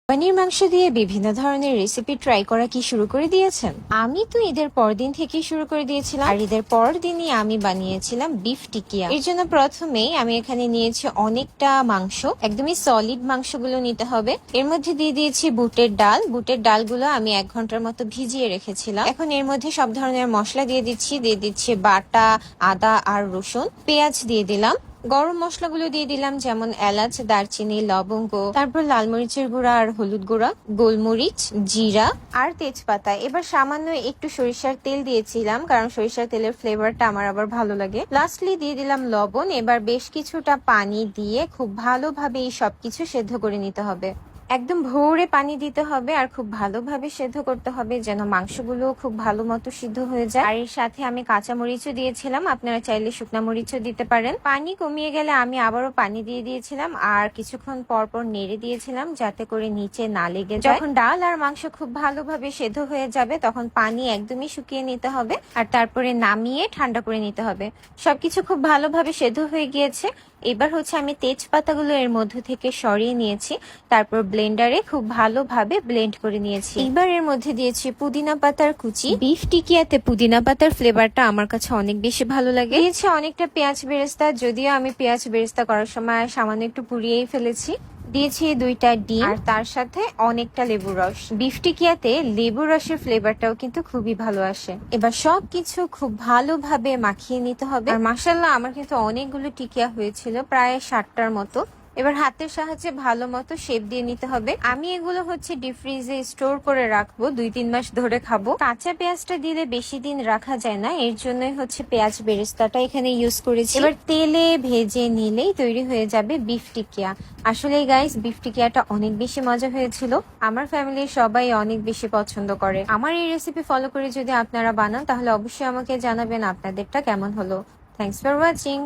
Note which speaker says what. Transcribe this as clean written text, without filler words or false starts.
Speaker 1: পনির মাংস দিয়ে বিভিন্ন ধরনের রেসিপি ট্রাই করা কি শুরু করে দিয়েছেন? আমি তো ঈদের পরদিন থেকেই শুরু করে দিয়েছিলাম, আর ঈদের পরের দিনই আমি বানিয়েছিলাম বিফ টিকিয়া। এর জন্য প্রথমেই আমি এখানে নিয়েছি অনেকটা মাংস, একদমই সলিড মাংসগুলো নিতে হবে। এর মধ্যে দিয়ে দিয়েছি বুটের ডাল। বুটের ডালগুলো আমি 1 ঘন্টার মতো ভিজিয়ে রেখেছিলাম। এখন এর মধ্যে সব ধরনের মশলা দিয়ে দিচ্ছি বাটা, আদা আর রসুন। পেঁয়াজ দিয়ে দিলাম। গরম মশলাগুলো দিয়ে দিলাম, যেমন এলাচ, দারচিনি, লবঙ্গ, তারপর লাল মরিচের গুঁড়া আর হলুদ গুঁড়া, গোলমরিচ, জিরা আর তেজপাতা। এবার সামান্য একটু সরিষার তেল দিয়েছিলাম, কারণ সরিষার তেলের ফ্লেভারটা আমার আবার ভালো লাগে। লাস্টলি দিয়ে দিলাম লবণ। এবার বেশ কিছুটা পানি দিয়ে খুব ভালোভাবে এই সবকিছু সেদ্ধ করে নিতে হবে। একদম ভোরে পানি দিতে হবে আর খুব ভালোভাবে সেদ্ধ করতে হবে, যেন মাংসগুলো খুব ভালো মতো সিদ্ধ হয়ে যায়। আর এর সাথে আমি কাঁচা মরিচও দিয়েছিলাম, আপনারা চাইলে শুকনা মরিচও দিতে পারেন। পানি কমিয়ে গেলে আমি আবারও পানি দিয়ে দিয়েছিলাম আর কিছুক্ষণ পর পর নেড়ে দিয়েছিলাম, যাতে করে নিচে না লেগে যায়। যখন ডাল আর মাংস খুব ভালোভাবে সেদ্ধ হয়ে যাবে, তখন পানি একদমই শুকিয়ে নিতে হবে আর তারপরে নামিয়ে ঠান্ডা করে নিতে হবে। সবকিছু খুব ভালোভাবে সেদ্ধ হয়ে গিয়েছে। এবার আমি তেজপাতাগুলো এর মধ্য থেকে সরিয়ে নিয়েছি, তারপর ব্লেন্ডারে খুব ভালোভাবে ব্লেন্ড করে নিয়েছি। এবার এর মধ্যে দিয়েছি পুদিনা পাতার কুচি। বিফ টিকিয়াতে পুদিনা পাতার ফ্লেভারটা আমার কাছে অনেক বেশি ভালো লাগে। দিয়েছি অনেকটা পেঁয়াজ বেরেস্তা, যদিও আমি পেঁয়াজ বেরেস্তা করার সময় সামান্য একটু পুড়িয়েই ফেলেছি। দিয়েছি 2টা ডিম আর তার সাথে অনেকটা লেবুর রস। বিফ টিকিয়াতে লেবুর রসের ফ্লেভারটাও কিন্তু খুবই ভালো আসে। এবার সবকিছু খুব ভালোভাবে মাখিয়ে নিতে হবে। আর মাশাআল্লাহ, আমার কিন্তু অনেকগুলো টিকিয়া হয়েছিল, প্রায় 60টার মতো। এবার হাতের সাহায্যে ভালো মতো শেপ দিয়ে নিতে হবে। আমি এগুলো ডিপ ফ্রিজে স্টোর করে রাখবো, 2-3 মাস ধরে খাবো। কাঁচা পেঁয়াজটা দিলে বেশি দিন রাখা যায় না, এর জন্যই পেঁয়াজ বেরেস্তাটা এখানে ইউজ করেছি। এবার তেলে ভেজে নিলেই তৈরি হয়ে যাবে বিফ টিকিয়া। আসলে গাইস, বিফ টিকিয়াটা অনেক বেশি মজা হয়েছিল। আমার ফ্যামিলির সবাই অনেক বেশি পছন্দ করে। আমার এই রেসিপি ফলো করে যদি আপনারা বানান, তাহলে অবশ্যই আমাকে জানাবেন আপনাদেরটা কেমন হলো। Thanks for watching.